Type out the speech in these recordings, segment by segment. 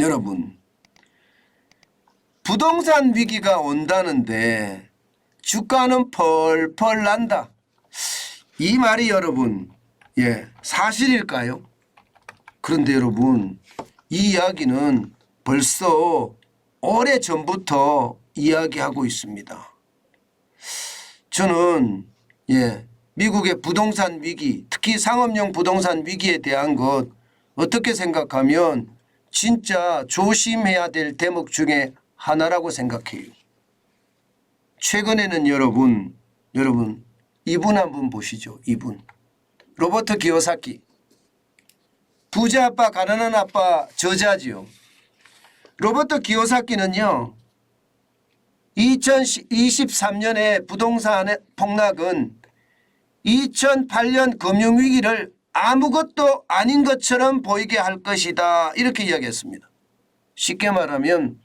여러분, 부동산 위기가 온다는데 주가는 펄펄 난다. 이 말이 여러분, 사실일까요? 그런데 여러분, 이 이야기는 벌써 오래전부터 이야기하고 있습니다. 저는 미국의 부동산 위기, 특히 상업용 부동산 위기에 대한 것 어떻게 생각하면 진짜 조심해야 될 대목 중에 하나라고 생각해요. 최근에는 여러분 이분 한번 보시죠. 이분 로버트 기요사키, 부자 아빠 가난한 아빠 저자지요. 로버트 기요사키는요 2023년의 부동산 폭락은 2008년 금융위기를 아무것도 아닌 것처럼 보이게 할 것이다, 이렇게 이야기했습니다. 쉽게 말하면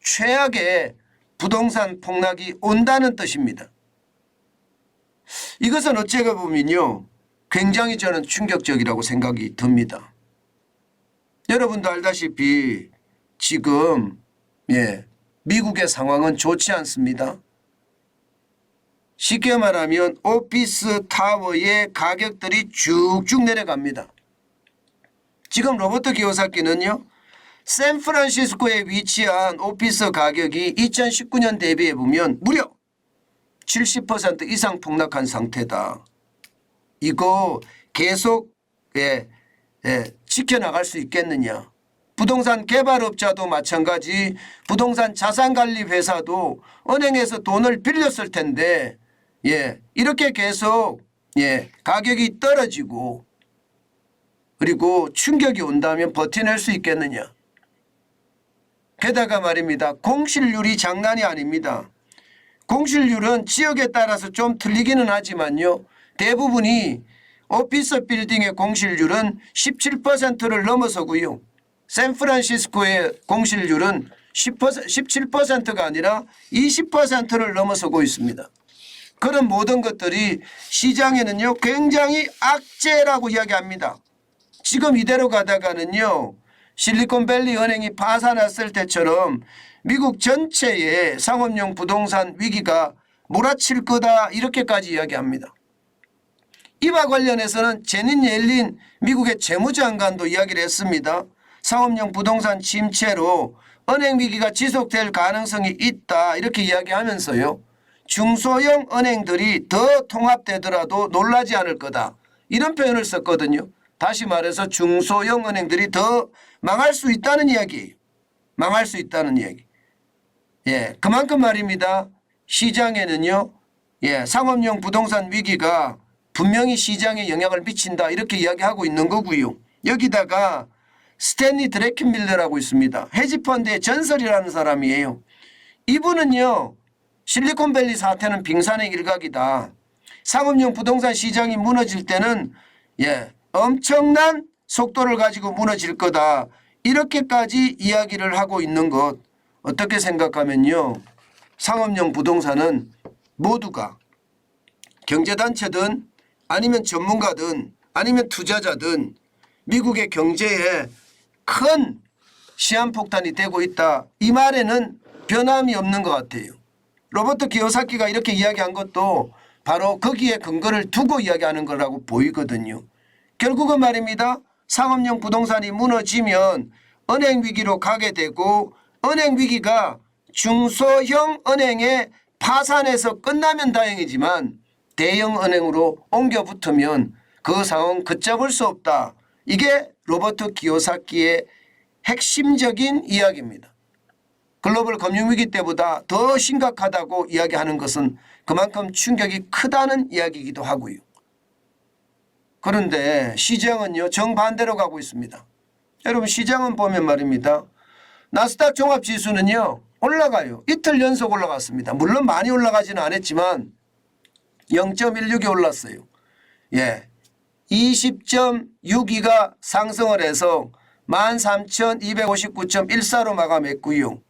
최악의 부동산 폭락이 온다는 뜻입니다. 이것은 어찌가 보면요 굉장히 저는 충격적이라고 생각이 듭니다. 여러분도 알다시피 지금 미국의 상황은 좋지 않습니다. 쉽게 말하면 오피스 타워의 가격들이 쭉쭉 내려갑니다. 지금 로버트 기요사키는요 샌프란시스코에 위치한 오피스 가격이 2019년 대비해 보면 무려 70% 이상 폭락한 상태다. 이거 계속 지켜나갈 수 있겠느냐. 부동산 개발업자도 마찬가지, 부동산 자산관리회사도 은행에서 돈을 빌렸을 텐데 이렇게 계속 가격이 떨어지고 그리고 충격이 온다면 버텨낼 수 있겠느냐. 게다가 말입니다. 공실률이 장난이 아닙니다. 공실률은 지역에 따라서 좀 틀리기는 하지만요 대부분이 오피스 빌딩의 공실률은 17%를 넘어서고요. 샌프란시스코의 공실률은 17%가 아니라 20%를 넘어서고 있습니다. 그런 모든 것들이 시장에는요 굉장히 악재라고 이야기합니다. 지금 이대로 가다가는요 실리콘밸리 은행이 파산했을 때처럼 미국 전체의 상업용 부동산 위기가 몰아칠 거다, 이렇게까지 이야기합니다. 이와 관련해서는 제닛 옐린 미국의 재무장관도 이야기를 했습니다. 상업용 부동산 침체로 은행 위기가 지속될 가능성이 있다, 이렇게 이야기하면서요 중소형 은행들이 더 통합되더라도 놀라지 않을 거다, 이런 표현을 썼거든요. 다시 말해서 중소형 은행들이 더 망할 수 있다는 이야기예요. 망할 수 있다는 이야기. 그만큼 말입니다. 시장에는요 상업용 부동산 위기가 분명히 시장에 영향을 미친다, 이렇게 이야기하고 있는 거고요. 여기다가 스탠리 드래켄밀러라고 있습니다. 헤지펀드의 전설이라는 사람이에요. 이분은요 실리콘밸리 사태는 빙산의 일각이다. 상업용 부동산 시장이 무너질 때는 엄청난 속도를 가지고 무너질 거다, 이렇게까지 이야기를 하고 있는 것, 어떻게 생각하면요 상업용 부동산은 모두가 경제단체든 아니면 전문가든 아니면 투자자든 미국의 경제에 큰 시한폭탄이 되고 있다, 이 말에는 변함이 없는 것 같아요. 로버트 기요사키가 이렇게 이야기한 것도 바로 거기에 근거를 두고 이야기하는 거라고 보이거든요. 결국은 말입니다. 상업용 부동산이 무너지면 은행 위기로 가게 되고, 은행 위기가 중소형 은행의 파산에서 끝나면 다행이지만 대형 은행으로 옮겨 붙으면 그 상황 걷잡을 수 없다. 이게 로버트 기요사키의 핵심적인 이야기입니다. 글로벌 금융위기 때보다 더 심각하다고 이야기하는 것은 그만큼 충격이 크다는 이야기이기도 하고요. 그런데 시장은요 정반대로 가고 있습니다. 여러분 시장은 보면 말입니다. 나스닥 종합지수는요 올라가요. 이틀 연속 올라갔습니다. 물론 많이 올라가지는 않았지만 0.16이 올랐어요. 20.62가 상승을 해서 13,259.14로 마감했고요.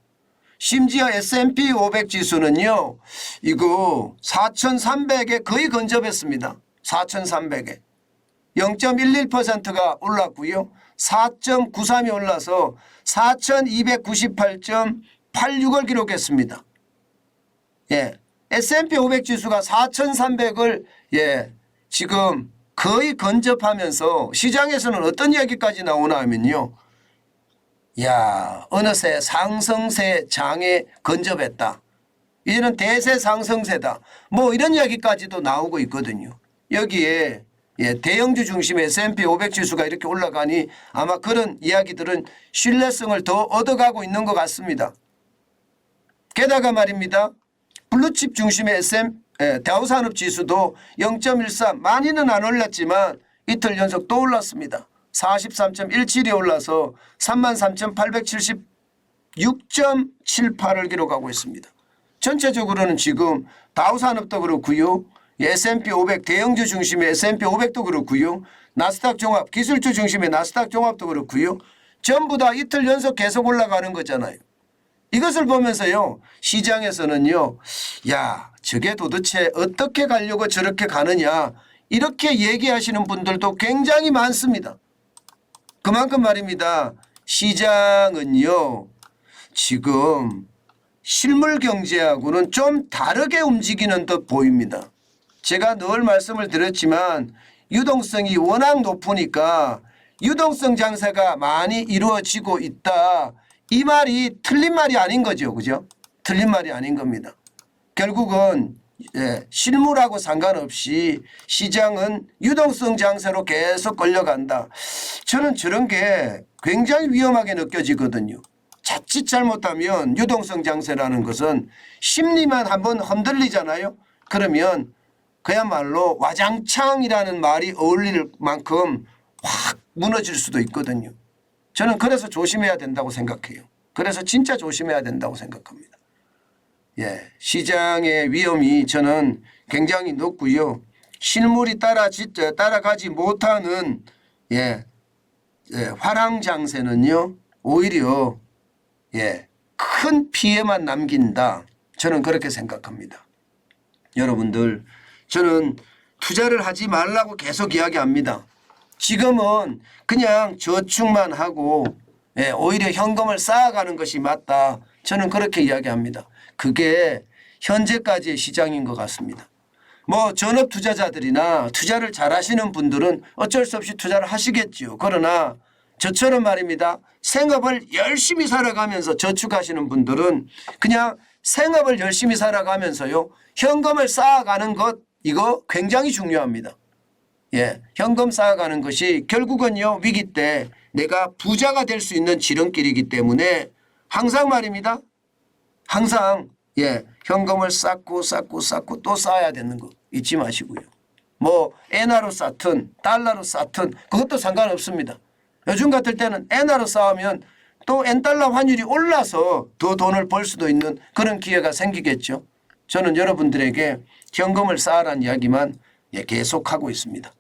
심지어 S&P 500 지수는요 이거 4,300에 거의 근접했습니다. 4,300에 0.11%가 올랐고요. 4.93이 올라서 4,298.86을 기록했습니다. 예. S&P 500 지수가 4,300을 지금 거의 근접하면서 시장에서는 어떤 이야기까지 나오나 하면요. 야, 어느새 상승세 장에 근접했다. 이제는 대세 상승세다. 뭐 이런 이야기까지도 나오고 있거든요. 여기에 대형주 중심의 S&P 500 지수가 이렇게 올라가니 아마 그런 이야기들은 신뢰성을 더 얻어가고 있는 것 같습니다. 게다가 말입니다. 블루칩 중심의 다우산업 지수도 0.13 많이는 안 올랐지만 이틀 연속 또 올랐습니다. 43.17이 올라서 33,876.78을 기록하고 있습니다. 전체적으로는 지금 다우산업도 그렇고요. S&P 500 대형주 중심의 S&P 500도 그렇고요. 나스닥 종합 기술주 중심의 나스닥 종합도 그렇고요. 전부 다 이틀 연속 계속 올라가는 거잖아요. 이것을 보면서요. 시장에서는요. 야, 저게 도대체 어떻게 가려고 저렇게 가느냐 이렇게 얘기하시는 분들도 굉장히 많습니다. 그만큼 말입니다. 시장은요. 지금 실물 경제하고는 좀 다르게 움직이는 듯 보입니다. 제가 늘 말씀을 드렸지만 유동성이 워낙 높으니까 유동성 장세가 많이 이루어지고 있다. 이 말이 틀린 말이 아닌 거죠. 그죠? 틀린 말이 아닌 겁니다. 결국은 실물하고 상관없이 시장은 유동성 장세로 계속 끌려간다. 저는 저런 게 굉장히 위험하게 느껴지거든요. 자칫 잘못하면 유동성 장세라는 것은 심리만 한번 흔들리잖아요. 그러면 그야말로 와장창이라는 말이 어울릴 만큼 확 무너질 수도 있거든요. 저는 그래서 조심해야 된다고 생각해요. 그래서 진짜 조심해야 된다고 생각합니다. 시장의 위험이 저는 굉장히 높고요. 실물이 따라가지 못하는 화랑 장세는요. 오히려 큰 피해만 남긴다. 저는 그렇게 생각합니다. 여러분들 저는 투자를 하지 말라고 계속 이야기합니다. 지금은 그냥 저축만 하고 오히려 현금을 쌓아가는 것이 맞다. 저는 그렇게 이야기합니다. 그게 현재까지의 시장인 것 같습니다. 뭐 전업 투자자들이나 투자를 잘하시는 분들은 어쩔 수 없이 투자를 하시겠죠. 그러나 저처럼 말입니다. 생업을 열심히 살아가면서 저축하시는 분들은 그냥 생업을 열심히 살아가면서요. 현금을 쌓아가는 것 이거 굉장히 중요합니다. 현금 쌓아가는 것이 결국은요. 위기 때 내가 부자가 될 수 있는 지름길이기 때문에 항상 말입니다. 항상 현금을 쌓고 또 쌓아야 되는 거 잊지 마시고요. 뭐 엔화로 쌓든 달러로 쌓든 그것도 상관없습니다. 요즘 같을 때는 엔화로 쌓으면 또 엔달러 환율이 올라서 더 돈을 벌 수도 있는 그런 기회가 생기겠죠. 저는 여러분들에게 현금을 쌓으라는 이야기만 계속하고 있습니다.